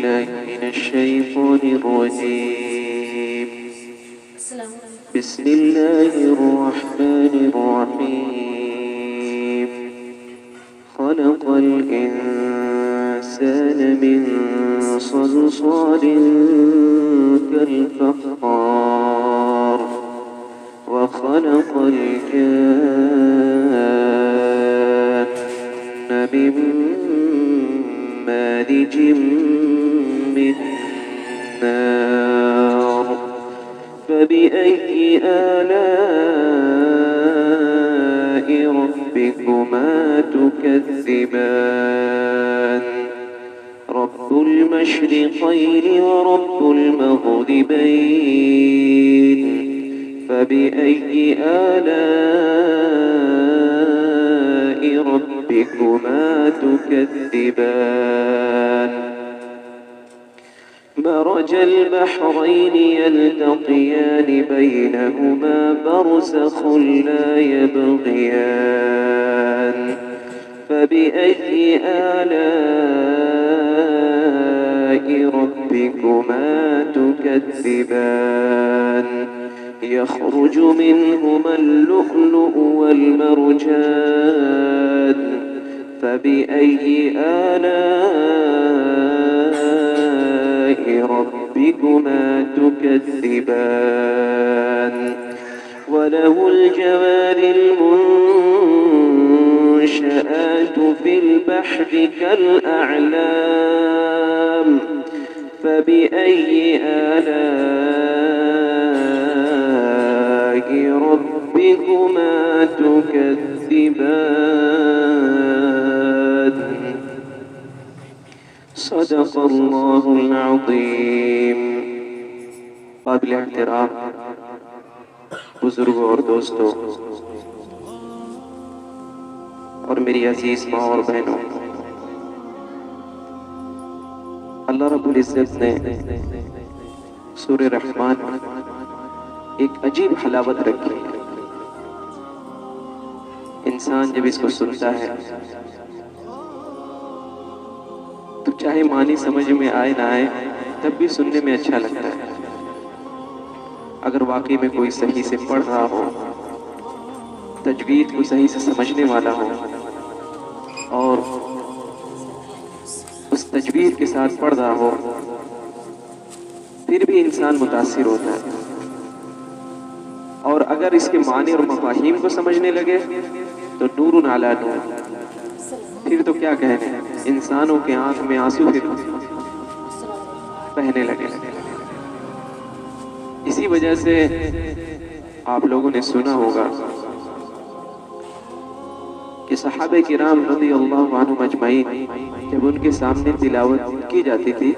بالله من الشيطان الرجيم. بسم الله الرحمن الرحيم. خلق الإنسان من صلصال كالفخار وخلق الجان من مارج من نار. فبأي آلاء ربكما تكذبان؟ رب المشرقين ورب المغربين. فبأي آلاء ربكما تكذبان؟ مرج البحرين يلتقيان بينهما برزخ لا يبغيان. فبأي آلاء ربكما تكذبان؟ يخرج منهما اللؤلؤ والمرجان. فبأي آلاء ربكما تكذبان؟ وله الجوار المنشآت في البحر كالأعلام. فبأي آلاء ربكما تكذبان؟ صدق اللہ العظیم. قابل احترام بزرگوں اور دوستوں اور میری عزیز ماں اور بہنوں، اللہ رب العزت نے سورہ رحمان میں ایک عجیب حلاوت رکھی ہے. انسان جب اس کو سنتا ہے تو چاہے معنی سمجھ میں آئے نہ آئے تب بھی سننے میں اچھا لگتا ہے. اگر واقعی میں کوئی صحیح سے پڑھ رہا ہو، تجوید کو صحیح سے سمجھنے والا ہو اور اس تجوید کے ساتھ پڑھ رہا ہو، پھر بھی انسان متاثر ہوتا ہے. اور اگر اس کے معنی اور مفاہیم کو سمجھنے لگے تو نور علی نور، پھر تو کیا کہنے، انسانوں کے آنکھ میں آنسو پھر بہنے لگے. اسی وجہ سے آپ لوگوں نے سنا ہوگا کہ صحابہ کرام رضی اللہ عنہم اجمعین جب ان کے سامنے تلاوت کی جاتی تھی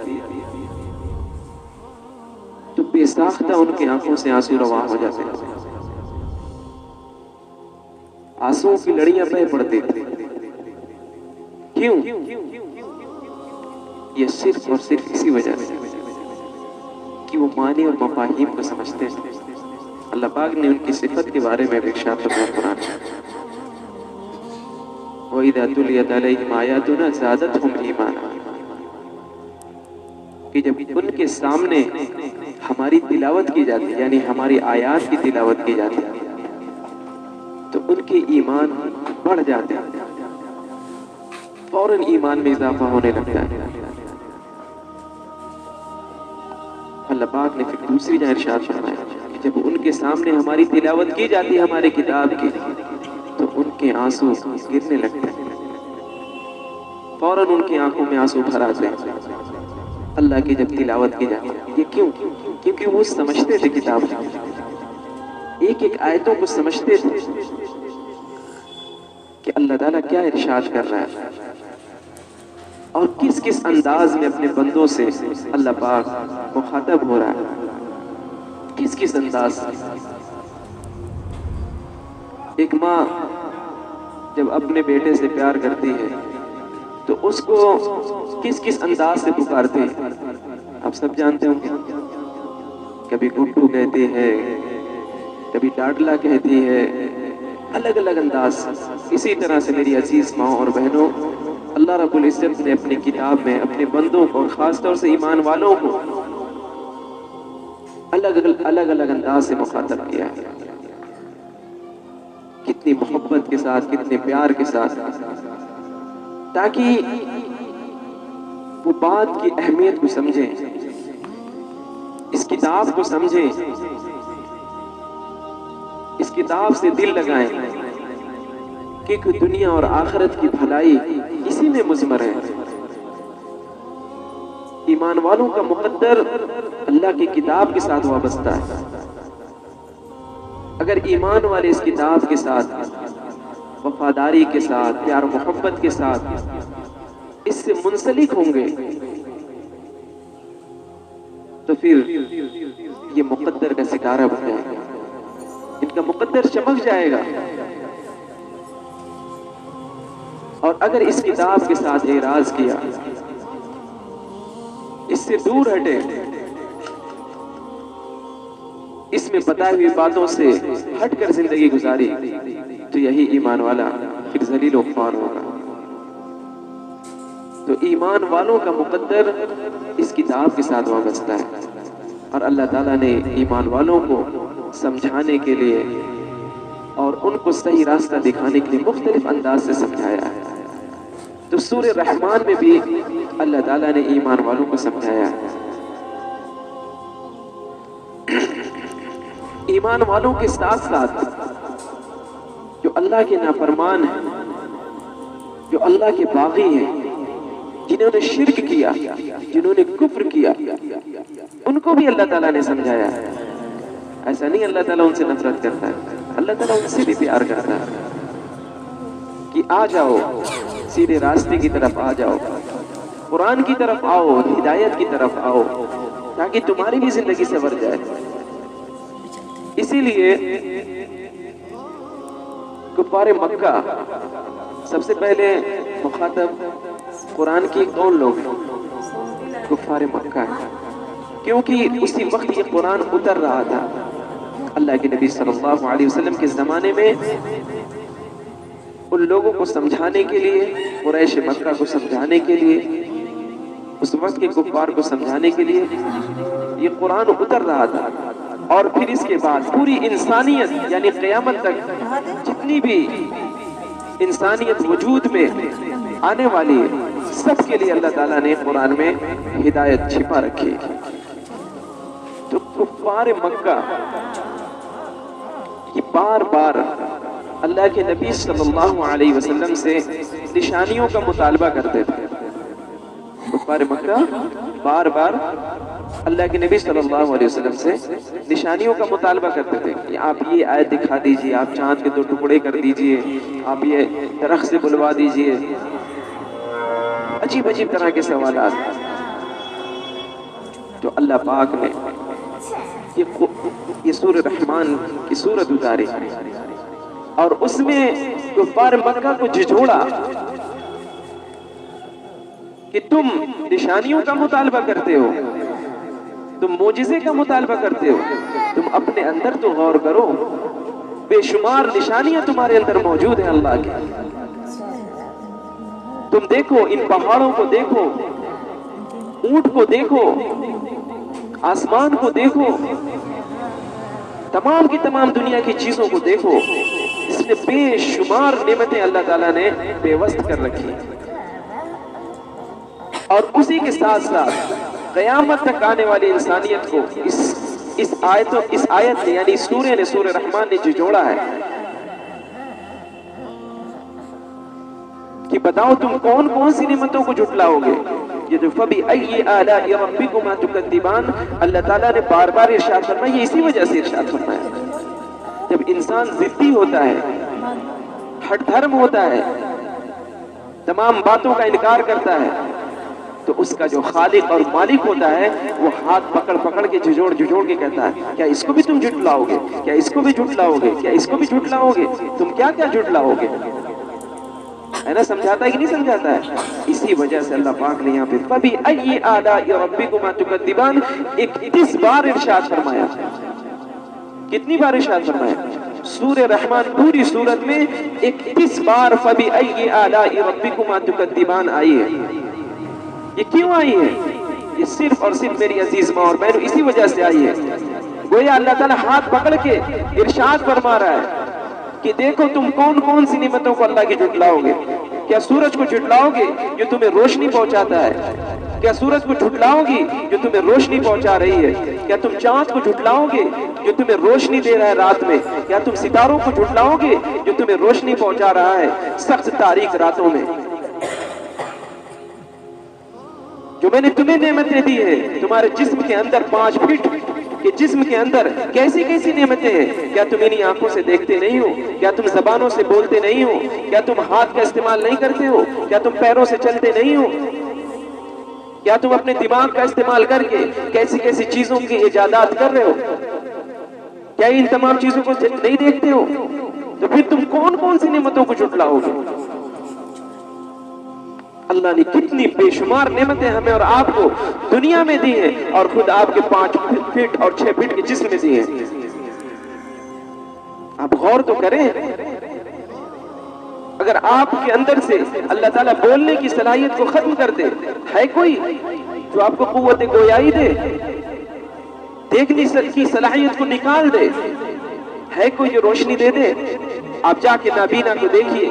تو بے ساختہ ان کی آنکھوں سے آنسو رواں ہو جاتے تھے. آنسو کی لڑیاں بہہ پڑتی تھی. کیوں؟ یہ صرف اور صرف اسی وجہ سے کہ وہ معنی اور مفاہیم کو سمجھتے ہیں. اللہ پاک نے ان کی صفت کے بارے میں بھی ارشاد فرمایا قرآن میں، وَإِذَا تُلِيَتْ عَلَيْهِمْ آيَاتُنَا زَادَتْهُمْ إِيمَانًا، کہ جب ان کے سامنے ہماری تلاوت کی جاتی ہے، یعنی ہماری آیات کی تلاوت کی جاتی ہے، تو ان کے ایمان بڑھ جاتے ہیں، فوراً ایمان میں اضافہ ہونے لگتا ہے. اللہ پاک نے پھر دوسری جگہ ارشاد فرمایا کہ جب ان کے سامنے ہماری تلاوت کی جاتی ہے ہمارے کتاب کی تو ان کے آنسو گرنے لگتے ہیں، فوراً ان کی آنکھوں میں آنسو بھر آتے ہیں اللہ کی جب تلاوت کی جاتی ہے. یہ کیوں؟ کیونکہ وہ سمجھتے تھے کتاب، ایک ایک آیتوں کو سمجھتے تھے کہ اللہ تعالیٰ کیا ارشاد کر رہا ہے اور کس کس انداز میں اپنے بندوں سے اللہ پاک مخاطب ہو رہا ہے، کس کس انداز سے. ایک ماں جب اپنے بیٹے سے پیار کرتی ہے تو اس کو کس کس انداز سے پکارتے ہیں آپ سب جانتے ہوں گے. کبھی گڈو کہتی ہے، کبھی ڈاڈلا کہتی ہے، الگ الگ انداز. اسی طرح سے میری عزیز ماں اور بہنوں، اللہ رب العزت نے اپنی کتاب میں اپنے بندوں کو اور خاص طور سے ایمان والوں کو الگ الگ انداز سے مخاطب کیا ہے. کتنی محبت کے ساتھ، کتنے پیار کے ساتھ، تاکہ وہ بات کی اہمیت کو سمجھیں، اس کتاب کو سمجھیں، اس کتاب سے دل لگائیں کہ دنیا اور آخرت کی بھلائی اسی میں مضمر ہے. ایمان والوں کا مقدر اللہ کی کتاب کے ساتھ وابستہ ہے. اگر ایمان والے اس کتاب کے ساتھ وفاداری کے ساتھ، پیار و محبت کے ساتھ اس سے منسلک ہوں گے تو پھر یہ مقدر کا ستارہ بن جائے گا، ان کا مقدر چمک جائے گا. اور اگر اس کتاب کے ساتھ اعراض کیا، اس سے دور ہٹے، اس میں بتائی ہوئی باتوں سے ہٹ کر زندگی گزاری، تو یہی ایمان والا پھر ذلیل و خوار ہوگا. تو ایمان والوں کا مقدر اس کتاب کے ساتھ وابستہ ہے، اور اللہ تعالیٰ نے ایمان والوں کو سمجھانے کے لیے اور ان کو صحیح راستہ دکھانے کے لیے مختلف انداز سے سمجھایا ہے. تو سورہ رحمان میں بھی اللہ تعالیٰ نے ایمان والوں کو سمجھایا ہے. ایمان والوں کے ساتھ ساتھ جو اللہ کے نافرمان ہیں، جو اللہ کے باغی ہیں، جنہوں نے شرک کیا، جنہوں نے کفر کیا، ان کو بھی اللہ تعالیٰ نے سمجھایا ہے. ایسا نہیں اللہ تعالیٰ ان سے نفرت کرتا ہے، اللہ تعالیٰ ان سے بھی پیار کرتا ہے کہ آ جاؤ، سیدھے راستے کی طرف آ جاؤ، قرآن کی طرف آؤ، ہدایت کی طرف آؤ، تاکہ تمہاری بھی زندگی سنور جائے. اسی لیے کفار مکہ سب سے پہلے مخاطب قرآن کی کون لوگ ہیں؟ کفار مکہ ہے، کیونکہ اسی وقت یہ قرآن اتر رہا تھا. اللہ کے نبی صلی اللہ علیہ وسلم کے زمانے میں ان لوگوں کو سمجھانے کے لیے، قریش مکہ کو سمجھانے کے لیے، اس وقت کے کفار کو سمجھانے کے لیے یہ قرآن اتر رہا تھا. اور پھر اس کے بعد پوری انسانیت یعنی قیامت تک جتنی بھی انسانیت وجود میں آنے والی ہے، سب کے لیے اللہ تعالیٰ نے قرآن میں ہدایت چھپا رکھی. تو کفار مکہ یہ بار بار اللہ کے نبی صلی اللہ علیہ وسلم سے نشانیوں کا مطالبہ کرتے تھے. کفار مکہ بار بار اللہ کے نبی صلی اللہ علیہ وسلم سے نشانیوں کا مطالبہ کرتے تھے کہ آپ یہ آیت دکھا دیجئے، آپ چاند کے 2 ٹکڑے کر دیجئے، آپ یہ درخت سے بلوا دیجئے. عجیب عجیب طرح کے سوالات. تو اللہ پاک نے یہ سورہ رحمان کی سورت اتاری اور اس میں کفار مکہ کو جھجھوڑا کہ تم نشانیوں کا مطالبہ کرتے ہو، تم معجزے کا مطالبہ کرتے ہو، تم اپنے اندر تو غور کرو، بے شمار نشانیاں تمہارے اندر موجود ہیں اللہ کی. تم دیکھو، ان پہاڑوں کو دیکھو، اونٹ کو دیکھو، آسمان کو دیکھو، تمام کی تمام دنیا کی چیزوں کو دیکھو. اس میں بے شمار نعمتیں اللہ تعالیٰ نے بے وست کر رکھی. اور اسی کے ساتھ ساتھ قیامت تک آنے والی انسانیت کو اس آیت نے یعنی سورہ رحمان نے جھجھوڑا ہے کہ بتاؤ تم کون کون سی نعمتوں کو جھٹلاؤ گے. یہ جو فَبِأَيِّ آلَاءِ رَبِّكُمَا تُكَذِّبَانِ اللہ تعالیٰ نے بار بار ارشاد فرمایا، یہ اسی وجہ سے ارشاد فرمایا. جب انسان ضدی ہوتا ہے، ہٹ دھرم ہوتا ہے، تمام باتوں کا انکار کرتا ہے، تو اس کا جو خالق اور مالک ہوتا ہے وہ ہاتھ پکڑ پکڑ کے جھجھوڑ کے کہتا ہے کیا اس کو بھی تم جھٹلاؤ گے، کیا اس کو بھی جھٹلاؤ گے، کیا اس کو بھی جھٹلاؤ گے، تم کیا کیا جھٹلاؤ گے. ہے نا؟ سمجھاتا ہے کہ نہیں سمجھاتا ہے؟ اسی وجہ سے اللہ پاک نے یہاں پہ فَبِأَيِّ آلَاءِ رَبِّكُمَا تُكَذِّبَانِ 31 بار ارشاد فرمایا. کتنی بار ارشاد فرمایا؟ سورہ رحمان پوری سورت میں 31 بار فَبِأَيِّ آلَاءِ رَبِّكُمَا تُكَذِّبَانِ آئی ہے۔ یہ کیوں آئی ہے؟ یہ صرف اور صرف میری عزیز ماں اور بہنوں اسی وجہ سے آئی ہے۔ گویا اللہ تعالیٰ ہاتھ پکڑ کے ارشاد فرما رہا ہے کہ دیکھو تم کون کون سی نعمتوں کو اللہ کی جھٹلاؤ گے۔ کیا سورج کو جھٹلاؤ گے جو تمہیں روشنی پہنچاتا ہے؟ کیا سورج کو جھٹلاؤ گی جو تمہیں روشنی پہنچا رہی ہے؟ کیا تم چاند کو جھٹلاؤ گے جو تمہیں روشنی دے رہا ہے رات میں؟ کیا تم ستاروں کو جھٹلاؤ گے جو تمہیں روشنی پہنچا رہا ہے سخت تاریک راتوں میں؟ جو میں نے تمہیں نعمتیں دی ہیں، تمہارے جسم کے اندر 5 فٹ کہ جسم کے اندر کیسی کیسی نعمتیں ہیں، کیا تم انہی آنکھوں سے دیکھتے نہیں ہو؟ کیا تم زبانوں سے بولتے نہیں ہو؟ کیا تم ہاتھ کا استعمال نہیں کرتے ہو؟ کیا تم پیروں سے چلتے نہیں ہو؟ کیا تم اپنے دماغ کا استعمال کر کے کیسی کیسی چیزوں کی ایجادات کر رہے ہو؟ کیا ان تمام چیزوں کو نہیں دیکھتے ہو؟ تو پھر تم کون کون سی نعمتوں کو جھٹلاؤ گے؟ اللہ نے کتنی بے شمار نعمتیں ہمیں اور آپ کو دنیا میں دی ہیں، اور خود آپ کے 5 فٹ اور 6 فٹ کے جسم میں دی ہیں۔ آپ غور تو کریں، اگر آپ کے اندر سے اللہ تعالیٰ بولنے کی صلاحیت کو ختم کر دے، ہے کوئی جو آپ کو قوت گویائی دے، دیکھنے کی صلاحیت کو نکال دے؟ ہے کوئی جو روشنی دے دے؟ آپ جا کے نابینا کو دیکھیے،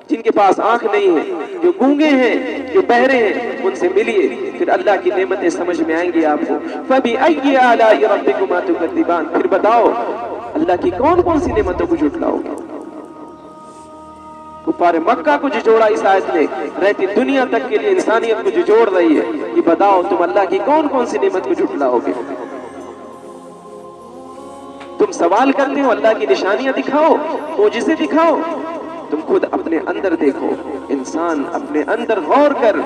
جن کے پاس آنکھ نہیں ہے، جو گونگے ہیں، جو بہرے ہیں، ان سے ملیے، پھر اللہ کی نعمتیں سمجھ میں آئیں گی آپ کو۔ فَبِأَيِّ آلَاءِ رَبِّكُمَا تُكَذِّبَانِ، پھر بتاؤ اللہ کی کون کون سی نعمتوں کو جھٹلاؤ گے؟ کفار مکہ کو جھجوڑا اس آیت نے، رہتی دنیا تک کے لیے انسانیت کو جھجوڑ رہی ہے کہ بتاؤ تم اللہ کی کون کون سی نعمت کو جھٹلاؤ گے؟ تم سوال کرتے ہو اللہ کی نشانیاں دکھاؤ، معجزے دکھاؤ، تم خود اپنے اندر دیکھو، انسان اپنے اندر غور کر۔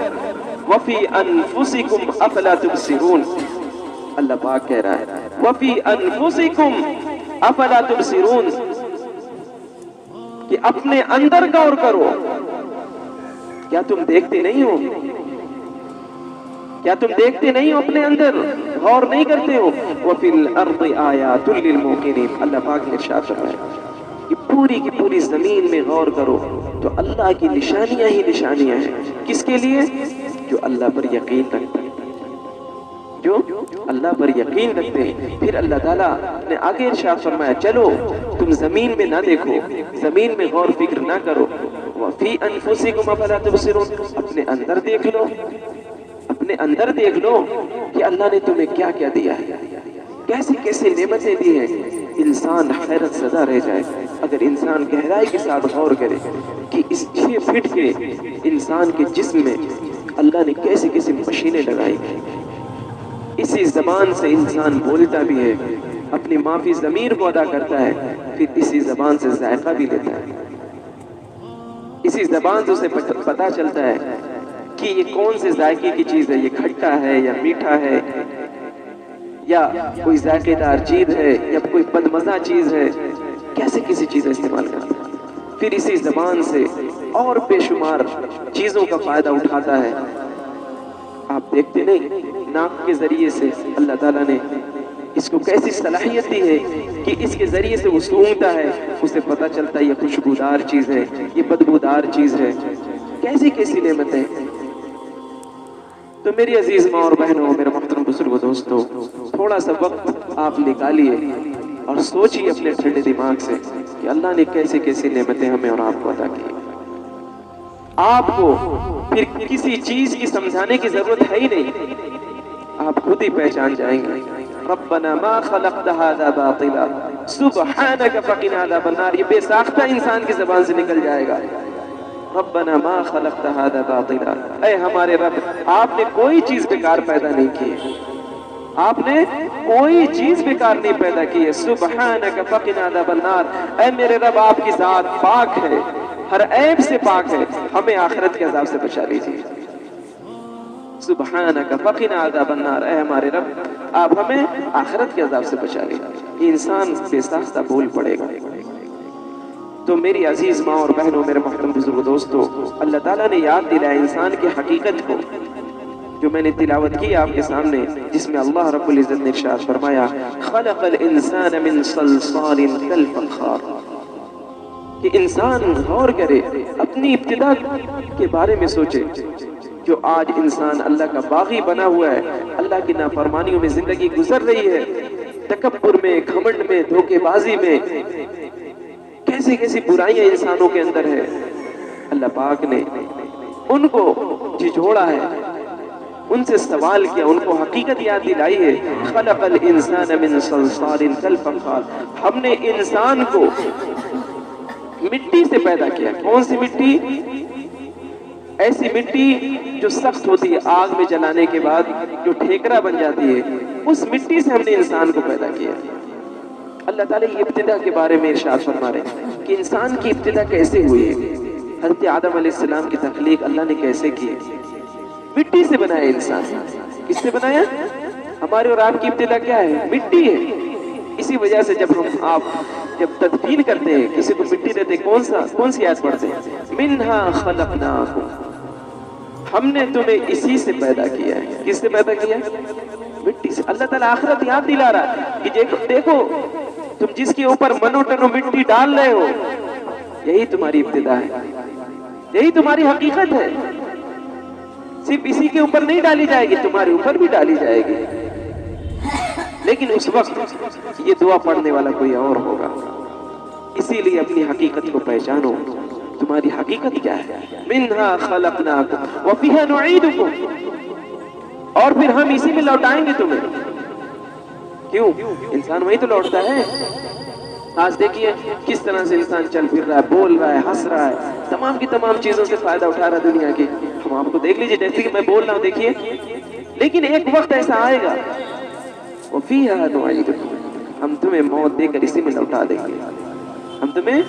وَفِي أَنفُسِكُمْ أَفَلَا تُبْصِرُونَ، اللہ پاک کہہ رہا ہے وَفِي أَنفُسِكُمْ أَفَلَا تُبْصِرُونَ، کہ اپنے اندر غور کرو، کیا تم دیکھتے نہیں ہو؟ کیا تم دیکھتے نہیں ہو؟ اپنے اندر غور نہیں کرتے ہو؟ وَفِي الْأَرْضِ آيَاتٌ لِّلْمُوقِنِينَ، اللہ پاک نے ارشاد فرمایا کہ پوری کی پوری زمین میں غور کرو تو اللہ کی نشانیاں ہی نشانیاں ہیں۔ کس کے لیے؟ جو اللہ پر یقین رکھتے ہیں، جو اللہ پر یقین رکھتے ہیں۔ پھر اللہ تعالیٰ نے آگے ارشاد فرمایا چلو تم زمین میں نہ دیکھو، زمین میں غور فکر نہ کرو، وَفِي أَنفُسِكُمْ أَفَلَا تُبْصِرُونَ، اپنے اندر دیکھ لو، اپنے اندر دیکھ لو کہ اللہ نے تمہیں کیا کیا دیا ہے، کیسی کیسی نعمتیں دی ہیں۔ انسان حیرت زدہ رہ جائے اگر انسان گہرائی کے ساتھ غور کرے کہ اس 6 فٹ کے انسان کے جسم میں اللہ نے کیسی کیسی مشینیں لگائی ہیں۔ اسی زبان سے انسان بولتا بھی ہے، اپنی معافی ضمیر کو ادا کرتا ہے، پھر اسی زبان سے ذائقہ بھی لیتا ہے، اسی زبان سے اسے پتا چلتا ہے کہ یہ کون سے ذائقے کی چیز ہے، یہ کھٹا ہے یا میٹھا ہے، یا کوئی ذائقے دار چیز ہے، یا کوئی بدمزہ چیز ہے، کیسے کسی چیز کا استعمال کرتا ہے، پھر اسی زبان سے اور بے شمار چیزوں کا فائدہ اٹھاتا ہے۔ آپ دیکھتے نہیں ناک کے ذریعے سے اللہ تعالیٰ نے اس کو کیسی صلاحیت دی ہے کہ اس کے ذریعے سے وہ سونگتا ہے، اسے پتہ چلتا ہے یہ خوشبودار چیز ہے، یہ بدبودار چیز ہے، کیسی کیسی نعمتیں۔ تو میری عزیز ماں اور بہنوں، میرے محترم بزرگ و دوستوں، تھوڑا سا وقت آپ نکالیے اور سوچیے اپنے ٹھنڈے دماغ سے کہ اللہ نے کیسے کیسی نعمتیں ہمیں اور آپ کو عطا کی۔ آپ کو پھر کسی چیز کی سمجھانے کی ضرورت ہے ہی نہیں، آپ خود ہی پہچان جائیں گے۔ ربنا ما خلقت هذا باطلا سبحانك فقنا عذاب النار، یہ بے ساختہ انسان کی زبان سے نکل جائے گا۔ ربنا ما خلقت هذا باطلا، اے ہمارے رب آپ نے کوئی چیز بیکار پیدا نہیں کی ہے، آپ نے کوئی چیز بیکار نہیں پیدا کی ہے۔ سبحانك فقنا عذاب النار، اے میرے رب آپ کی ذات پاک ہے، ہر عیب سے پاک ہے، ہمیں آخرت کے عذاب سے بچا لیجیے۔ سبحانک فقنا عذاب النار، اے ہمارے رب آپ ہمیں آخرت کے عذاب سے بچا لیجیے۔ یہ انسان بے ساختہ بول پڑے گا۔ تو میری عزیز ماں اور بہنوں، میرے محترم بزرگ دوستوں، اللہ تعالیٰ نے یاد دلایا انسان کی حقیقت کو جو میں نے تلاوت کی آپ کے سامنے، جس میں اللہ رب العزت نے ارشاد فرمایا خلق الانسان من صلصال کالفخار، کہ انسان غور کرے، اپنی ابتدا کے بارے میں سوچے۔ جو آج انسان اللہ کا باغی بنا ہوا ہے، اللہ کی نافرمانیوں میں زندگی گزر رہی ہے، تکبر میں، گھمنڈ میں، دھوکے بازی میں، کیسی کیسی برائیاں انسانوں کے اندر ہے، اللہ پاک نے ان کو جھجھوڑا ہے، ان سے سوال کیا، ان کو حقیقت یاد دلائی ہے۔ خلق الانسان من صلصال کالفخار، ہم نے انسان کو مٹی سے پیدا کیا۔ کون سی مٹی؟ ایسی مٹی جو سخت ہوتی ہے، آگ میں جلانے کے بعد جو ٹھیکرا بن جاتی ہے، اس مٹی سے ہم نے انسان کو پیدا کیا۔ اللہ تعالیٰ یہ ابتدا کے بارے میں ارشاد فرما رہے ہیں کہ انسان کی ابتدا کیسے ہوئی ہے۔ حضرت آدم علیہ السلام کی تخلیق اللہ نے کیسے کی؟ مٹی سے بنایا انسان۔ کس سے بنایا؟ ہماری اور آپ کی ابتدا کیا ہے؟ مٹی ہے۔ اسی وجہ سے جب جب تدفین کرتے ہیں، کسی کو مٹی دیتے، کون سی آیت پڑھتے ہیں؟ منہا خلقناکم، ہم نے تمہیں اسی سے پیدا کیا ہے۔ کس سے پیدا کیا؟ مٹی سے۔ اللہ تعالیٰ آخرت یاد دلا رہا ہے کہ دیکھو تم جس کے اوپر منو ٹنو مٹی ڈال رہے ہو، یہی تمہاری ابتدا ہے، یہی تمہاری حقیقت ہے۔ صرف اسی کے اوپر نہیں ڈالی جائے گی، تمہارے اوپر بھی ڈالی جائے گی، لیکن اس وقت یہ دعا پڑھنے والا کوئی اور ہوگا۔ اسی لیے اپنی حقیقت کو پہچانو، تمہاری حقیقت کیا ہے؟ منہا خلقناکم وفیہا نعیدکم، اور پھر ہم اسی میں لوٹائیں گے تمہیں۔ کیوں؟ انسان وہی تو لوٹتا ہے۔ آج دیکھیے کس طرح سے انسان چل پھر رہا ہے، بول رہا ہے، ہنس رہا ہے، تمام کی تمام چیزوں سے فائدہ اٹھا رہا ہے دنیا کی۔ ہم آپ کو دیکھ لیجئے، جیسے کہ میں بول رہا ہوں دیکھیے، لیکن ایک وقت ایسا آئے گا وَفِيهَا نُعِيدُكُمْ، ہم تمہیں موت دے کر اسی میں لوٹا دیں گے، ہم تمہیں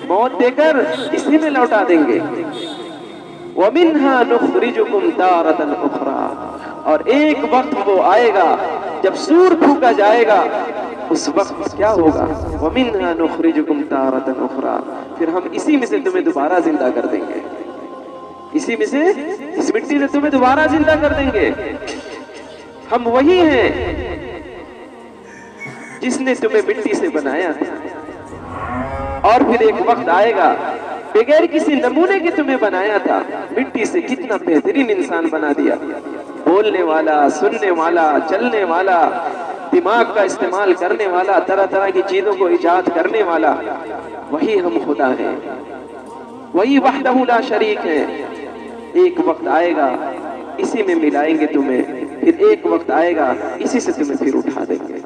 موت دے کر اسی میں لوٹا دیں گے۔ وَمِنْهَا نُخْرِجُكُمْ تَارَةً أُخْرَى، اور ایک وقت وہ آئے گا جب سور پھونکا جائے گا، اس وقت کیا ہوگا؟ وَمِنْهَا نُخْرِجُكُمْ تَارَةً أُخْرَى، پھر ہم اسی میں سے تمہیں دوبارہ زندہ کر دیں گے، اسی میں سے، اس مٹی سے تمہیں دوبارہ زندہ کر دیں گے۔ ہم وہی ہیں جس نے تمہیں مٹی سے بنایا تھا، اور پھر ایک وقت آئے گا بغیر کسی نمونے کے تمہیں بنایا تھا، مٹی سے کتنا بہترین انسان بنا دیا، بولنے والا، سننے والا، چلنے والا، دماغ کا استعمال کرنے والا، طرح طرح کی چیزوں کو ایجاد کرنے والا۔ وہی ہم خدا ہیں، وہی وحدہ لا شریک ہے۔ ایک وقت آئے گا اسی میں ملائیں گے تمہیں، پھر ایک وقت آئے گا اسی سے تمہیں پھر اٹھا دیں گے۔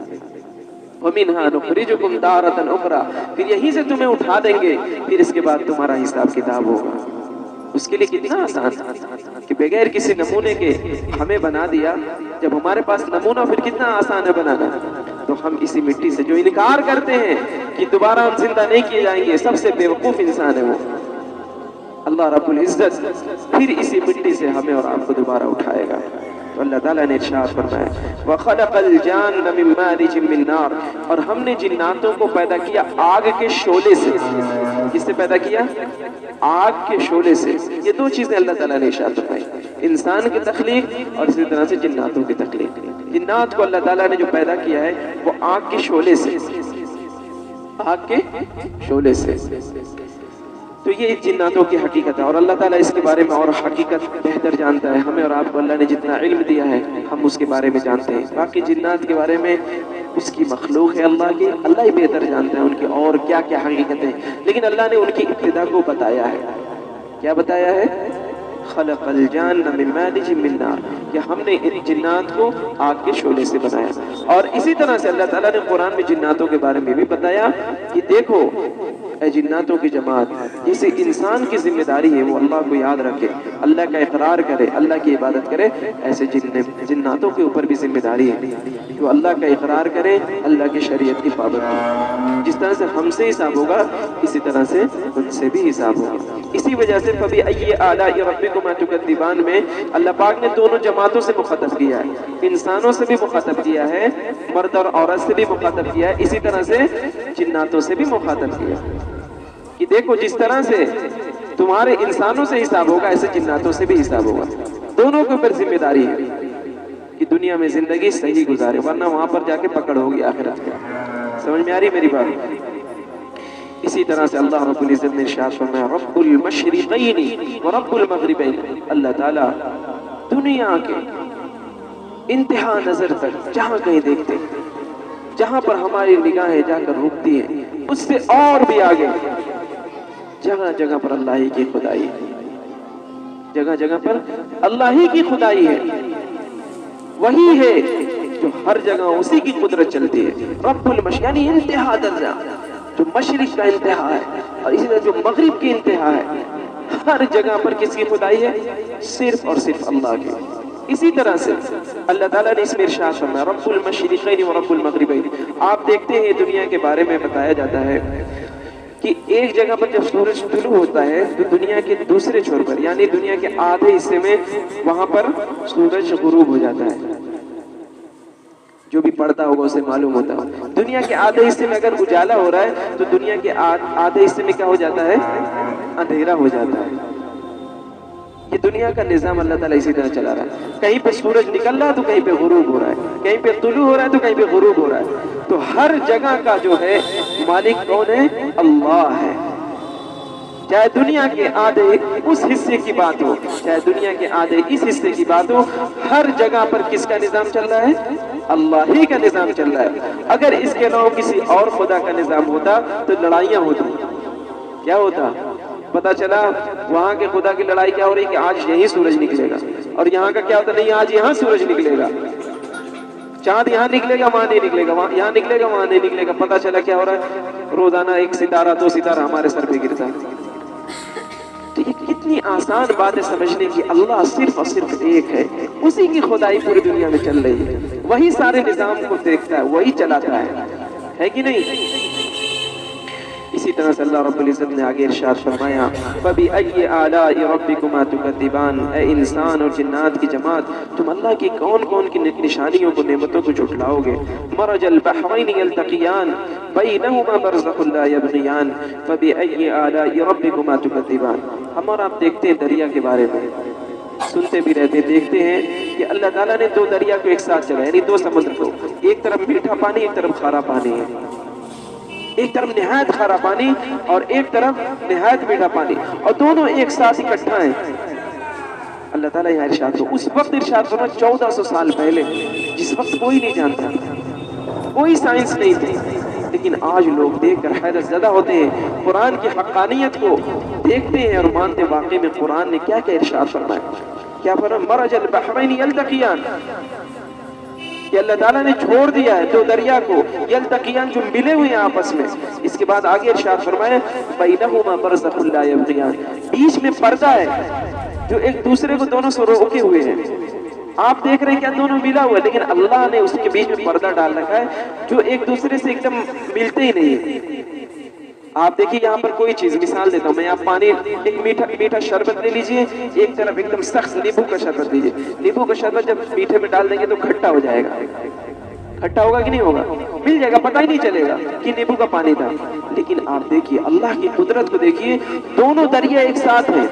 وَمِنْهَا نُخْرِجُكُمْ تَارَةً أُخْرَى، پھر یہیں سے تمہیں اٹھا دیں گے، پھر اس کے بعد تمہارا حساب کتاب ہوگا۔ اس کے لیے کتنا آسان کہ بغیر کسی نمونے کے ہمیں بنا دیا۔ جب ہمارے پاس نمونہ، پھر کتنا آسان ہے بنانا۔ تو ہم اسی مٹی سے، جو انکار کرتے ہیں کہ دوبارہ ہم زندہ نہیں کیے جائیں گے، سب سے بیوقوف انسان ہے وہ۔ اللہ رب العزت پھر اسی مٹی سے ہمیں اور آپ کو دوبارہ اٹھائے گا۔ تو اللہ تعالیٰ نے ارشاد فرمایا وَخَلَقَ الْجَانَّ مِن مَارِجٍ مِّن نَارٍ، اور ہم نے جناتوں کو پیدا کیا آگ کے شعلے سے۔ کس سے پیدا کیا؟ آگ کے شعلے سے۔ یہ دو چیزیں اللہ تعالیٰ نے ارشاد فرمائی، انسان کی تخلیق اور اسی طرح سے جناتوں کی تخلیق۔ جنات کو اللہ تعالیٰ نے جو پیدا کیا ہے وہ آگ کے شعلے سے، آگ کے شعلے سے۔ تو یہ جناتوں کی حقیقت ہے، اور اللہ تعالیٰ اس کے بارے میں اور حقیقت بہتر جانتا ہے۔ ہمیں اور آپ کو اللہ نے جتنا علم دیا ہے ہم اس کے بارے میں جانتے ہیں، باقی جنات کے بارے میں اس کی مخلوق ہے اللہ کی، اللہ ہی بہتر جانتا ہے ان کی اور کیا کیا حقیقت ہے، لیکن اللہ نے ان کی ابتدا کو بتایا ہے۔ کیا بتایا ہے؟ خلق الجان من مارج من نار، کہ ہم نے ان جنات کو آگ کے شعلے سے بنایا۔ اور اسی طرح سے اللہ تعالیٰ نے قرآن میں جناتوں کے بارے میں بھی بتایا کہ دیکھو اے جناتوں کی جماعت، جسے انسان کی ذمہ داری ہے وہ اللہ کو یاد رکھے، اللہ کا اقرار کرے، اللہ کی عبادت کرے، ایسے جناتوں کے اوپر بھی ذمہ داری ہے جو اللہ کا اقرار کرے، اللہ کی شریعت کی پابندی۔ جس طرح سے ہم سے حساب ہوگا اسی طرح سے ان سے بھی حساب ہوگا۔ اسی وجہ سے فَبِأَيِّ آلَاءِ رَبِّكُمَا تُكَذِّبَانِ میں اللہ پاک نے دونوں جماعتوں سے مخاطب کیا ہے، انسانوں سے بھی مخاطب کیا ہے، مرد اور عورت سے بھی مخاطب کیا ہے، اسی طرح سے جناتوں سے بھی مخاطب کیا ہے کہ دیکھو جس طرح سے تمہارے انسانوں سے حساب ہوگا ایسے جناتوں سے بھی حساب ہوگا۔ دونوں کے اوپر ذمہ داری ہے کہ دنیا میں زندگی صحیح گزارے، ورنہ وہاں پر جا کے پکڑ ہوگی آخرت کا۔ سمجھ میں آ رہی میری بات؟ اسی طرح سے اللہ رب العزت نے ارشاد فرمایا رب المشرقین و رب المغربین، اللہ تعالیٰ دنیا کے انتہا نظر تک جہاں کہیں دیکھتے، جہاں پر ہماری نگاہیں جا کر رکتی ہیں، اس سے اور بھی آگے جگہ جگہ پر اللہ ہی کی خدائی ہے، جگہ جگہ پر اللہ ہی کی خدائی ہے، وہی ہے جو ہر جگہ اسی کی قدرت چلتی ہے۔ رب المشرق یعنی انتہا درجہ، جو مشرق کا انتہا ہے اور اسی طرح جو مغرب کی انتہا ہے، ہر جگہ پر کس کی خدائی ہے؟ صرف اور صرف اللہ کی۔ اسی طرح سے اللہ تعالیٰ نے اس میں ارشاد فرمایا رب المشرقین و رب المغربین۔ آپ دیکھتے ہیں دنیا کے بارے میں بتایا جاتا ہے کہ ایک جگہ پر جب سورج طلوع ہوتا ہے تو دنیا کے دوسرے چھور پر یعنی دنیا کے آدھے حصے میں وہاں پر سورج غروب ہو جاتا ہے۔ جو بھی پڑھتا ہوگا اسے معلوم ہوتا ہے دنیا کے آدھے حصے میں اگر اجالا ہو رہا ہے تو دنیا کے آدھے حصے میں کیا ہو جاتا ہے؟ اندھیرا ہو جاتا ہے۔ یہ دنیا کا نظام اللہ تعالیٰ اسی طرح چلا رہا ہے، کہیں پہ سورج نکل رہا ہے تو کہیں پہ غروب ہو رہا ہے، کہیں پہ طلوع ہو رہا ہے تو کہیں پہ غروب ہو رہا ہے۔ تو ہر جگہ کا جو ہے مالک کون ہے؟ اللہ ہے۔ چاہے دنیا کے آدھے اس حصے کی بات ہو، چاہے دنیا کے آدھے اس حصے کی بات ہو، ہر جگہ پر کس کا نظام چل رہا ہے؟ اللہ ہی کا نظام چل رہا ہے۔ اگر اس کے علاوہ کسی اور خدا کا نظام ہوتا تو لڑائیاں ہوتی۔ کیا ہوتا؟ پتا چلا وہاں کے خدا کی لڑائی کیا ہو رہی کہ آج یہی سورج نکلے گا، اور یہاں کا کیا ہوتا نہیں آج یہاں سورج نکلے گا، چاند یہاں نکلے گا وہاں نہیں نکلے گا، یہاں نکلے گا وہاں نہیں نکلے گا۔ پتا چلا کیا ہو رہا ہے؟ روزانہ ایک ستارہ دو ستارہ ہمارے سر پہ گرتا ہے۔ تو یہ کتنی آسان بات ہے سمجھنے کی، اللہ صرف اور صرف ایک ہے، اسی کی خدائی پوری دنیا میں چل رہی ہے، وہی سارے نظام کو دیکھتا ہے، وہی چلاتا ہے کہ نہیں؟ اسی طرح سے اللہ رب العزت نے آگے ارشاد فرمایا فَبِأَيِّ آلَاءِ رَبِّكُمَا تُكَذِّبَانِ، اے انسان اور جنات کی جماعت تم اللہ کی کون کون کی نشانیوں کو نعمتوں کو جھٹلاؤ گے؟ مَرَجَ الْبَحْرَيْنِ يَلْتَقِيَانِ بَيْنَهُمَا بَرْزَخٌ لَا يَبْغِيَانِ فَبِأَيِّ آلَاءِ رَبِّكُمَا تُكَذِّبَانِ۔ ہم اور آپ دیکھتے ہیں دریا کے بارے میں، سنتے بھی رہتے ہیں، دیکھتے ہیں کہ اللہ تعالیٰ نے دو دریا کو ایک ساتھ چلا، یعنی دو سمندر کو، ایک طرف میٹھا پانی ایک طرف کھارا پانی ہے، ایک طرف نہایت کھارا پانی اور ایک طرف نہایت میٹھا پانی، اور دونوں ایک ساتھ اکٹھا ہیں۔ اللہ تعالیٰ یہاں ارشاد ہو، اس وقت ارشاد ہونا 1400 سال پہلے، جس وقت کوئی نہیں جانتا، کوئی سائنس نہیں تھی، لیکن آج لوگ دیکھ کر حیرت زدہ ہوتے ہیں، قرآن کی حقانیت کو دیکھتے ہیں اور مانتے واقعی میں قرآن نے کیا کیا ارشاد فرمایا۔ کیا فرمایا؟ مرج البحرین یلتقیان، کہ اللہ تعالیٰ نے چھوڑ دیا ہے دو دریا کو، یلتقیان جو ملے ہوئے ہیں آپس میں۔ اس کے بعد آگے ارشاد فرمایا بینہما برزخ لا یبغیان، بیچ میں پردہ ہے جو ایک دوسرے کو دونوں سے روکے ہوئے ہیں۔ آپ دیکھ رہے ہیں کیا دونوں ملا ہوا ہے، لیکن اللہ نے اس کے بیچ میں پردہ ڈال رکھا ہے جو ایک دوسرے سے ایک دم ملتے ہی نہیں ہیں۔ آپ دیکھیے یہاں پر کوئی چیز، مثال دیتا ہوں میں، آپ پانی ایک میٹھا شربت لے لیجئے، ایک طرف ایک دم سخت نیبو کا شربت لیجئے، نیبو کا شربت جب میٹھے میں ڈال دیں گے تو کھٹا ہو جائے گا، کھٹا ہوگا کہ نہیں ہوگا؟ مل جائے گا، پتہ ہی نہیں چلے گا کہ نیبو کا پانی تھا۔ لیکن آپ دیکھیے اللہ کی قدرت کو دیکھیے، دونوں دریا ایک ساتھ ہیں،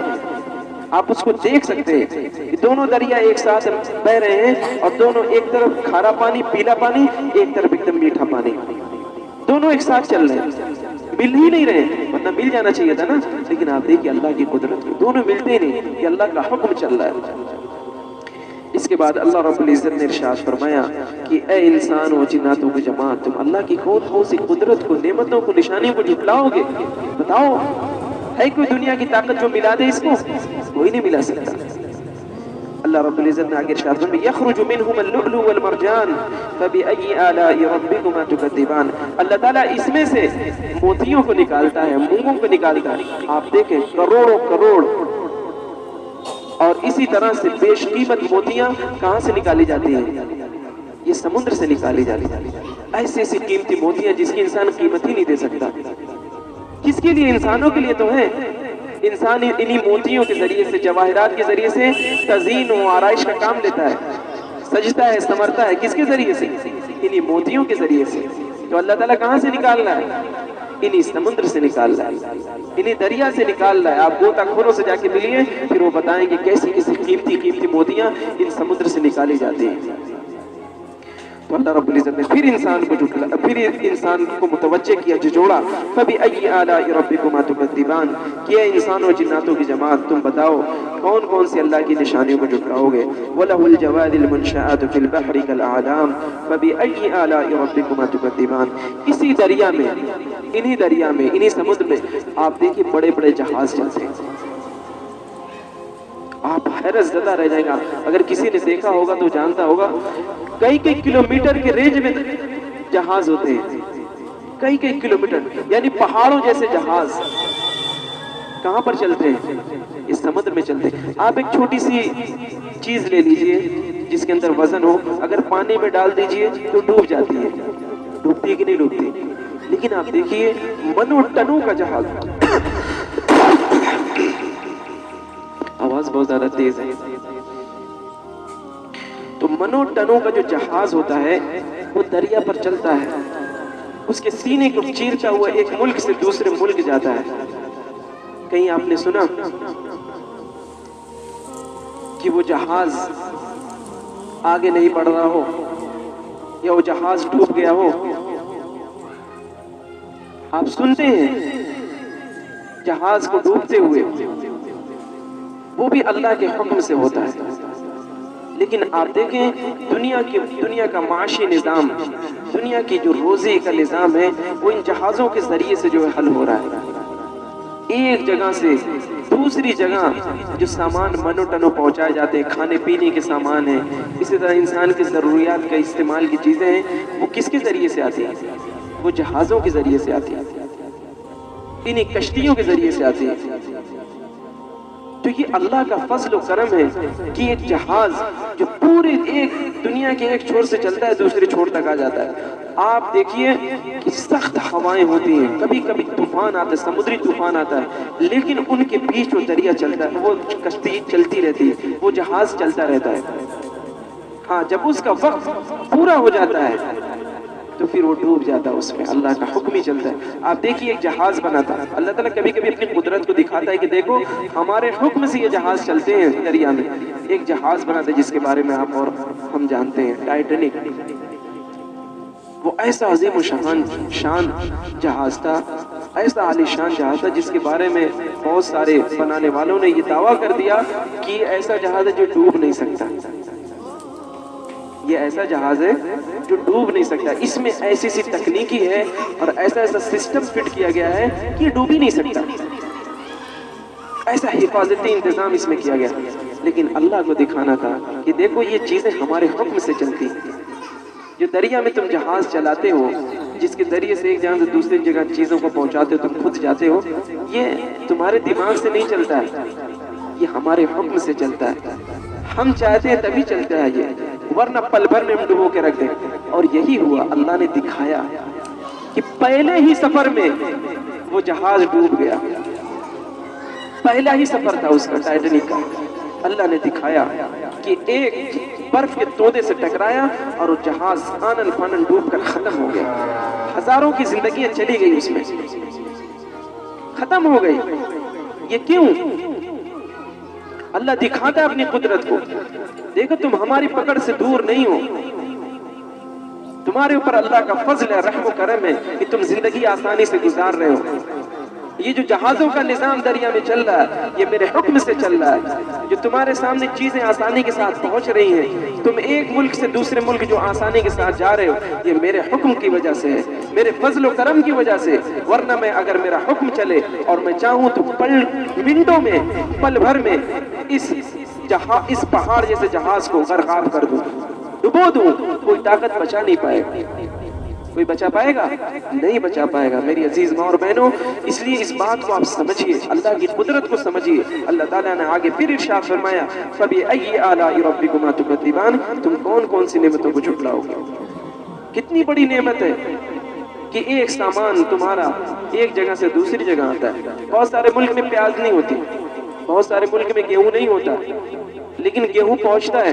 آپ اس کو دیکھ سکتے ہیں کہ دونوں دریا ایک ساتھ بہ رہے ہیں، اور دونوں ایک طرف کھارا پانی پیلا پانی، ایک طرف ایک دم میٹھا پانی، دونوں ایک ساتھ چل رہے ہیں، مل ہی نہیں رہے، ورنہ مل جانا چاہیے تھا نا، لیکن آپ دیکھیے اللہ کی قدرت کو، دونوں ملتے ہی نہیں، کہ اللہ کا حکم چل رہا ہے۔ اس کے بعد اللہ رب العزت نے ارشاد فرمایا کہ اے انسان و جناتوں کی جماعت تم اللہ کی کون کون سی قدرت کو، نعمتوں کو، نشانیوں کو جھٹلاؤ گے؟ بتاؤ ہے کوئی دنیا کی طاقت جو ملا دے اس کو؟ کوئی نہیں ملا سکتا۔ اللہ رب العزت نے آگے ارشاد فرمایا یخرج منہم اللؤلؤ والمرجان فبأي آلاء ربكما تكذبان، اللہ تعالیٰ اس میں سے موتیوں کو نکالتا ہے، مونگوں کو نکالتا ہے، آپ دیکھیں کروڑوں کروڑ، اور اسی طرح سے بیش قیمت موتیاں کہاں سے نکالی جاتی ہیں؟ یہ سمندر سے نکالی جاتی ہیں، ایسی ایسی قیمتی موتیاں جس کی انسان قیمت ہی نہیں دے سکتا۔ کس کے لیے؟ انسانوں کے لیے تو ہے۔ انسان انہی موتیوں کے ذریعے سے، جواہرات کے ذریعے سے تزئین و آرائش کا کام لیتا ہے، سجتا ہے، سنورتا ہے، کس کے ذریعے سے؟ انہی موتیوں کے ذریعے سے۔ تو اللہ تعالیٰ کہاں سے نکال رہا ہے؟ انہی سمندر سے نکال رہا ہے، انہی دریا سے نکال رہا ہے۔ آپ گوتہ خوروں سے جا کے ملیے، پھر وہ بتائیں گے کیسی کیسی قیمتی قیمتی موتیاں ان سمندر سے نکالی جاتی ہیں۔ تو اللہ رب العزت نے پھر انسان کو جھٹلا، پھر انسان کو متوجہ کیا، جھجوڑا۔ فَبِأَيِّ آلَاءِ رَبِّكُمَا تُكَذِّبَانِ، کہ اے انسانوں جناتوں کی جماعت تم بتاؤ کون کون سی اللہ کی نشانیوں کو جھٹلاؤ گے۔ وَلَهُ الْجَوَارِ الْمُنشَآتُ فِي الْبَحْرِ كَالْأَعْلَامِ فَبِأَيِّ آلَاءِ رَبِّكُمَا تُكَذِّبَانِ۔ اسی دریا میں، انہی سمندر میں آپ دیکھیے بڑے بڑے جہاز چلتے ہیں، آپ حیرت زدہ رہ جائیں گا۔ اگر کسی نے دیکھا ہوگا تو جانتا ہوگا، کئی کلومیٹر کے رینج میں جہاز ہوتے ہیں، کئی کلومیٹر، یعنی پہاڑوں جیسے جہاز کہاں پر چلتے ہیں؟ اس سمندر میں چلتے ہیں۔ آپ ایک چھوٹی سی چیز لے لیجئے جس کے اندر وزن ہو، اگر پانی میں ڈال دیجئے تو ڈوب جاتی ہے، ڈوبتی ہے کہ نہیں ڈوبتی؟ لیکن آپ دیکھیے منو ٹنوں کا جہاز، آواز بہت زیادہ تیز ہے، تو منو ٹنوں کا جو جہاز ہوتا ہے وہ دریا پر چلتا ہے، اس کے سینے کو چیرتا ہوا ایک ملک سے دوسرے ملک جاتا ہے۔ کہیں آپ نے سنا کہ وہ جہاز آگے نہیں بڑھ رہا ہو یا وہ جہاز ڈوب گیا ہو؟ آپ سنتے ہیں جہاز کو ڈوبتے ہوئے، وہ بھی اللہ کے حکم سے ہوتا ہے۔ لیکن آپ دیکھیں دنیا کا معاشی نظام، دنیا کی جو روزی کا نظام ہے وہ ان جہازوں کے ذریعے سے جو ہے حل ہو رہا ہے۔ ایک جگہ سے دوسری جگہ جو سامان منو ٹنوں پہنچائے جاتے ہیں، کھانے پینے کے سامان ہیں، اسی طرح انسان کی ضروریات کا استعمال کی چیزیں ہیں، وہ کس کے ذریعے سے آتی ہیں؟ وہ جہازوں کے ذریعے سے آتی ہیں، انہیں کشتیوں کے ذریعے سے آتی ہیں۔ تو یہ اللہ کا فضل و کرم ہے کہ ایک جہاز جو پورے ایک دنیا کے ایک چھوڑ سے چلتا ہے دوسرے چھوڑ تک آ جاتا ہے۔ آپ دیکھیے کہ سخت ہوائیں ہوتی ہیں، کبھی کبھی طوفان آتا ہے، سمندری طوفان آتا ہے، لیکن ان کے بیچ وہ دریا چلتا ہے، وہ کشتی چلتی رہتی ہے، وہ جہاز چلتا رہتا ہے۔ ہاں، جب اس کا وقت پورا ہو جاتا ہے تو پھر وہ ڈوب جاتا ہے، اس میں اللہ کا حکم ہی چلتا ہے۔ آپ دیکھیے ایک جہاز بناتا ہے، اللہ تعالیٰ کبھی کبھی اپنی قدرت کو دکھاتا ہے کہ دیکھو ہمارے حکم سے یہ جہاز چلتے ہیں دریا میں۔ ایک جہاز بناتا ہے جس کے بارے میں آپ اور ہم جانتے ہیں، ٹائٹینک۔ وہ ایسا عظیم و شان جہاز تھا، ایسا عالی شان جہاز تھا جس کے بارے میں بہت سارے بنانے والوں نے یہ دعویٰ کر دیا کہ یہ ایسا جہاز ہے جو ڈوب نہیں سکتا، یہ ایسا جہاز ہے جو ڈوب نہیں سکتا، اس میں ایسی سی تکنیکی ہے اور ایسا سسٹم فٹ کیا گیا ہے کہ یہ ڈوب ہی نہیں سکتا، ایسا حفاظتی انتظام اس میں کیا گیا۔ لیکن اللہ کو دکھانا تھا کہ دیکھو یہ چیزیں ہمارے حکم سے چلتی ہیں۔ جو دریا میں تم جہاز چلاتے ہو، جس کے ذریعے سے ایک جگہ سے دوسری جگہ چیزوں کو پہنچاتے ہو، تم خود جاتے ہو، یہ تمہارے دماغ سے نہیں چلتا ہے، یہ ہمارے حکم سے چلتا ہے۔ ہم چاہتے ہیں تبھی چلتا ہے یہ، ورنہ پل بھر میں ہم ڈبو کے رکھ دیں۔ اور یہی ہوا، اللہ نے دکھایا کہ پہلے ہی سفر میں وہ جہاز ڈوب گیا، پہلا ہی سفر تھا اس کا، ٹائٹینک کا۔ اللہ نے دکھایا کہ ایک برف کے تودے سے ٹکرایا اور وہ جہاز آنن فانن ڈوب کر ختم ہو گیا، ہزاروں کی زندگیاں چلی گئی اس میں، ختم ہو گئی۔ یہ کیوں؟ اللہ دکھاتا ہے اپنی قدرت کو، دیکھو تم ہماری پکڑ سے دور نہیں ہو، تمہارے اوپر اللہ کا فضل ہے، رحم و کرم ہے کہ تم زندگی آسانی سے گزار رہے ہو۔ یہ جو جہازوں کا نظام دریا میں چل رہا ہے یہ میرے حکم سے چل رہا ہے، جو تمہارے سامنے چیزیں آسانی کے ساتھ پہنچ رہی ہیں، تم ایک ملک سے دوسرے ملک جو آسانی کے ساتھ جا رہے ہو، یہ میرے حکم کی وجہ سے ہے، میرے فضل و کرم کی وجہ سے۔ ورنہ میں اگر میرا حکم چلے اور میں چاہوں تو منٹوں میں، پل بھر میں اس پہاڑ جیسے جہاز کو غرقاب کر دوں، ڈبو دوں، کوئی طاقت بچا نہیں پائے گا۔ کوئی بچا پائے گا؟ نہیں بچا پائے گا میری عزیز ماں اور بہنوں۔ اس لیے اس بات کو آپ سمجھیے، اللہ کی قدرت کو سمجھیے۔ اللہ تعالیٰ نے آگے پھر ارشاد فرمایا فَبِأَيِّ آلَاءِ رَبِّكُمَا تُكَذِّبَانِ، تم کون کون سی نعمتوں کو جھٹلاؤ گے؟ کتنی بڑی نعمت ہے کہ ایک سامان تمہارا ایک جگہ سے دوسری جگہ آتا ہے۔ بہت سارے ملک میں پیاز نہیں ہوتی، بہت سارے ملک میں گیہوں نہیں ہوتا، لیکن گیہوں پہنچتا ہے۔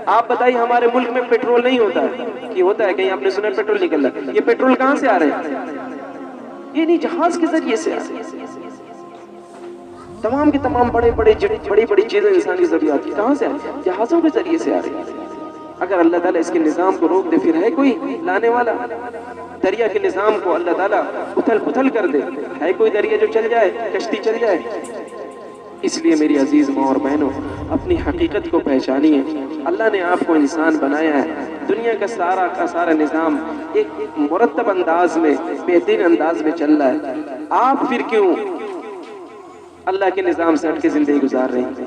آپ بتائیے ہمارے ملک میں پیٹرول نہیں ہوتا ہے کہ ہوتا ہے؟ کہیں آپ نے سنا پیٹرول نکل رہا ہے؟ یہ پیٹرول کہاں سے آ رہے ہیں؟ یہ نہیں جہاز کے ذریعے سے آ رہی ہے۔ تمام کے تمام بڑی بڑی چیزیں انسان کی ضروریات کہاں سے آ رہی ہے؟ جہازوں کے ذریعے سے آ رہی ہے۔ اگر اللہ تعالیٰ اس کے نظام کو روک دے پھر ہے کوئی لانے والا؟ دریا کے نظام کو اللہ تعالیٰ اتھل پتھل کر دے، ہے کوئی دریا جو چل جائے، کشتی چل جائے؟ اس لیے میری عزیز ماں اور بہنوں، اپنی حقیقت کو پہچانیے۔ اللہ نے آپ کو انسان بنایا ہے، دنیا کا سارا نظام ایک مرتب انداز میں، بہترین انداز میں چل رہا ہے۔ آپ پھر کیوں اللہ کے نظام سے ہٹ کے زندگی گزار رہے ہیں؟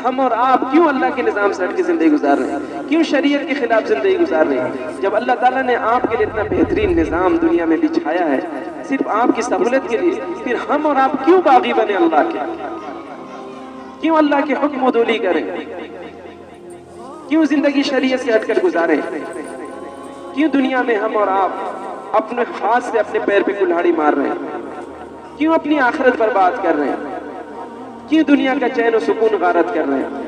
ہم اور آپ کیوں اللہ کے نظام سے ہٹ کے زندگی گزار رہے ہیں؟ کیوں شریعت کے خلاف زندگی گزار رہے ہیں؟ جب اللہ تعالیٰ نے آپ کے لیے اتنا بہترین نظام دنیا میں بچھایا ہے صرف آپ کی سہولت کے لیے، پھر ہم اور آپ کیوں باغی بنے اللہ کے؟ کیوں اللہ کے حکم عدولی کریں؟ کیوں زندگی شریعت سے ہٹ کر گزاریں؟ کیوں دنیا میں ہم اور آپ اپنے ہاتھ سے اپنے پیر پہ کلہاڑی مار رہے ہیں؟ کیوں اپنی آخرت برباد کر رہے ہیں؟ کیوں دنیا کا چین و سکون غارت کر رہے ہیں؟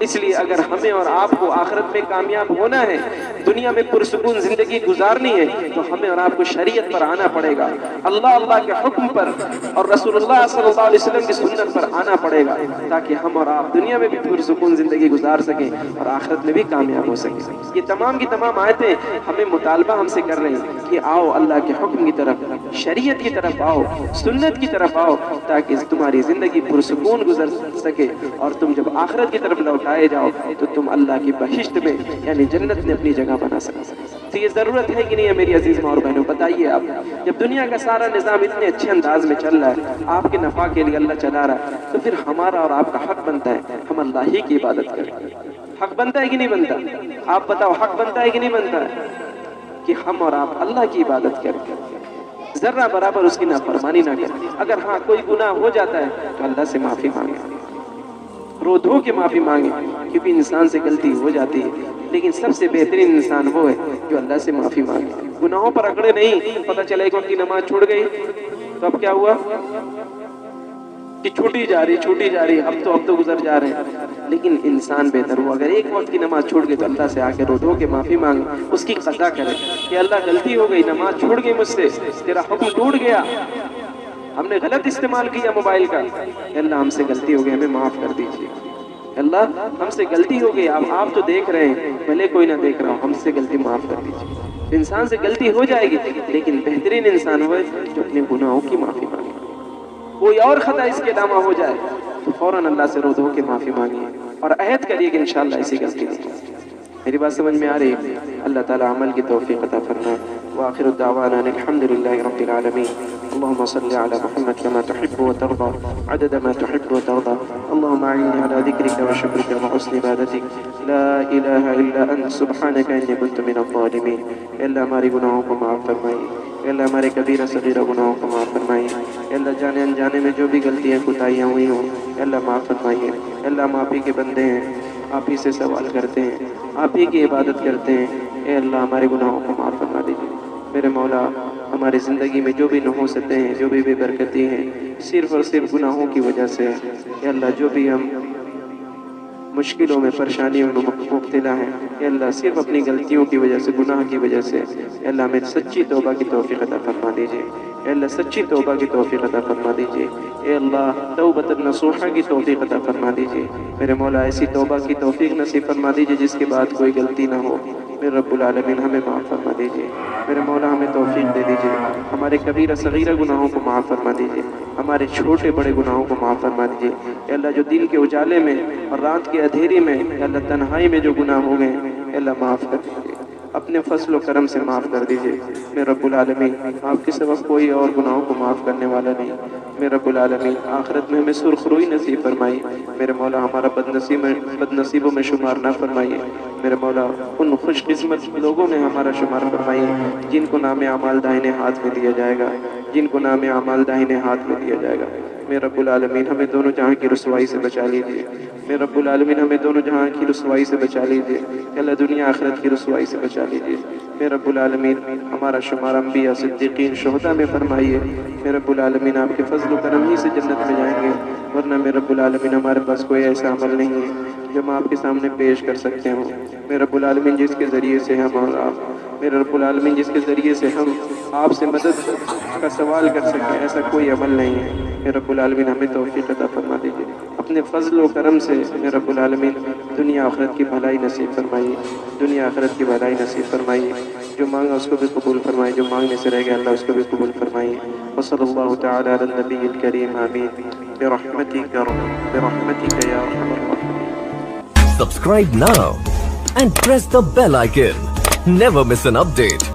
اس لیے اگر ہمیں اور آپ کو آخرت میں کامیاب ہونا ہے، دنیا میں پرسکون زندگی گزارنی ہے، تو ہمیں اور آپ کو شریعت پر آنا پڑے گا، اللہ کے حکم پر اور رسول اللہ صلی اللہ علیہ وسلم کی سنت پر آنا پڑے گا، تاکہ ہم اور آپ دنیا میں بھی پرسکون زندگی گزار سکیں اور آخرت میں بھی کامیاب ہو سکیں۔ یہ تمام کی تمام آیتیں ہمیں مطالبہ ہم سے کر رہی ہیں کہ آؤ اللہ کے حکم کی طرف، شریعت کی طرف آؤ، سنت کی طرف آؤ، تاکہ تمہاری زندگی پرسکون گزر سکے اور تم جب آخرت کی طرف لوٹائے جاؤ تو تم اللہ کی بہشت میں یعنی جنت میں اپنی جگہ بنا سکو۔ تو یہ ضرورت ہے کہ نہیں ہے میری عزیز ماں اور بہنوں؟ بتائیے آپ، جب دنیا کا سارا نظام اتنے اچھے انداز میں چل رہا ہے، آپ کے نفع کے لیے اللہ چلا رہا ہے، تو پھر ہمارا اور آپ کا حق بنتا ہے ہم اللہ ہی کی عبادت کریں۔ حق بنتا ہے کہ نہیں بنتا؟ آپ بتاؤ، حق بنتا ہے کہ نہیں بنتا ہے کہ ہم اور آپ اللہ کی عبادت کریں، ذرہ برابر اس کی نافرمانی نہ کریں؟ اگر ہاں کوئی گناہ ہو جاتا ہے تو اللہ سے معافی مانگے، رو دھو کے معافی مانگے، کیونکہ انسان سے غلطی ہو جاتی ہے، لیکن سب سے بہترین انسان وہ ہے جو اللہ سے معافی مانگے۔ گناہوں پر اکڑے نہیں، پتہ چلا ایک وقت کی نماز چھوڑ گئی تو اب کیا ہوا کہ چھوٹی جا رہی، اب تو گزر جا رہے ہیں۔ لیکن انسان بہتر ہوا اگر ایک وقت کی نماز چھوڑ گئی تو اللہ سے آ کے رو دھو کے معافی مانگے، اس کی قضا کرے کہ اللہ غلطی ہو گئی، نماز چھوڑ گئی مجھ سے، تیرا حکم ٹوٹ گیا، ہم نے غلط استعمال کیا موبائل کا، اللہ ہم سے غلطی ہو گئی، ہمیں معاف کر دیجیے، اللہ ہم سے غلطی ہو گئی، آپ تو دیکھ رہے ہیں، بھلے کوئی نہ دیکھ رہا ہو، ہم سے غلطی معاف کر دیجیے۔ انسان سے غلطی ہو جائے گی، لیکن بہترین انسان ہوئے جو اپنے گناہوں کی معافی مانگے۔ کوئی اور خطا اس کے علاوہ ہو جائے تو فوراً اللہ سے رو دھو کے معافی مانگیے اور عہد کریے کہ انشاءاللہ ایسی غلطی نہیں۔ میری بات سمجھ میں آ رہی ہے؟ اللہ تعالی عمل کی توفیق عطا فرمائے۔ وآخر الدعوانا الحمدللہ رب العالمین۔ اللهم صل على محمد كما تحب وترضى عدد ما تحب وترضى اللهم أعني على ذكرك وشكرك وحسن عبادتك لا إله إلا أنت سبحانك إني كنت من الظالمين۔ اے اللہ ہماری گناہوں کو معاف فرمائیے، اے اللہ ہمارے کبیرہ صغیرہ گناہوں کو معاف فرمائیے، اے اللہ جانے انجانے میں جو بھی غلطیاں کوتاہیاں ہوئی ہوں اے اللہ معاف فرمائیے۔ اے اللہ ہم آپ ہی کے بندے ہیں، آپ ہی سے سوال کرتے ہیں، آپ ہی کی عبادت کرتے ہیں، اے اللہ ہمارے گناہوں کو معاف فرما دیجیے۔ میرے مولا ہماری زندگی میں جو بھی نحوستیں ہیں، جو بھی بے برکتی ہیں، صرف اور صرف گناہوں کی وجہ سے ہے۔ اے اللہ جو بھی ہم مشکلوں میں، پریشانیوں میں مبتلا ہیں، اے اللہ صرف اپنی غلطیوں کی وجہ سے، گناہ کی وجہ سے، اے اللہ ہمیں سچی توبہ کی توفیق عطا فرما دیجیے، اے اللہ سچی توبہ کی توفیق عطا فرما دیجیے، اے اللہ توبۃ نصوحہ کی توفیق عطا فرما دیجیے۔ میرے مولا ایسی توبہ کی توفیق نصیب فرما دیجیے جس کے بعد کوئی غلطی نہ ہو۔ میرے رب العالمین ہمیں معاف فرما دیجیے، میرے مولا ہمیں توفیق دے دیجیے، ہمارے کبیرہ صغیرہ گناہوں کو معاف فرما دیجیے، ہمارے چھوٹے بڑے گناہوں کو معاف فرما دیجیے۔ اے اللہ جو دن کے اجالے میں اور رات کے اندھیرے میں، اے اللہ تنہائی میں جو گناہ ہو گئے اے اللہ معاف کر دیجیے، اپنے فضل و کرم سے معاف کر دیجیے۔ میرے رب العالمین آپ کے سوا کوئی اور گناہوں کو معاف کرنے والا نہیں۔ میرے رب العالمین آخرت میں ہمیں سرخ روئی نصیب فرمائی، میرے مولا ہمارا بد نصیبوں میں شمار نہ فرمائیے، میرے مولا ان خوش قسمت لوگوں میں ہمارا شمار فرمائیے جن کو نام اعمال داہنے ہاتھ میں دیا جائے گا، جن کو نام اعمال داہنے ہاتھ میں دیا جائے گا۔ میرے رب العالمین ہمیں دونوں جہاں کی رسوائی سے بچا لیجیے، میرے رب العالمین ہمیں دونوں جہاں کی رسوائی سے بچا لیجیے، اللہ دنیا آخرت کی رسوائی سے بچا لیجیے۔ میرے رب العالمین ہمارا شمار انبیاء صدیقین شہداء میں فرمائیے، میرے رب العالمین آپ کے فضل و کرم ہی سے جنت میں جائیں گے، ورنہ میرے رب العالمین ہمارے پاس کوئی ایسا عمل نہیں ہے جو ہم آپ کے سامنے پیش کر سکتے ہوں. میرے رب العالمین جس کے ذریعے سے ہم اور آپ، میرے رب العالمین جس کے ذریعے سے ہم آپ سے مدد کا سوال کر سکتے ہیں، ایسا کوئی عمل نہیں ہے. میرے رب العالمین ہمیں توفیق عطا فرما دیجیے. اپنے فضل و کرم سے میرے رب العالمین دنیا آخرت کی بھلائی نصیب فرمائیے، دنیا آخرت کی بھلائی نصیب فرمائیے. جو مانگا اس کو بھی قبول فرمائے، جو مانگنے سے رہ گیا اللہ اس کو بھی قبول فرمائیے. وصلی اللہ تعالی علی النبی الکریم. آمین برحمتک یا ارحم الراحمین. Subscribe now and press the bell icon. Never miss an update.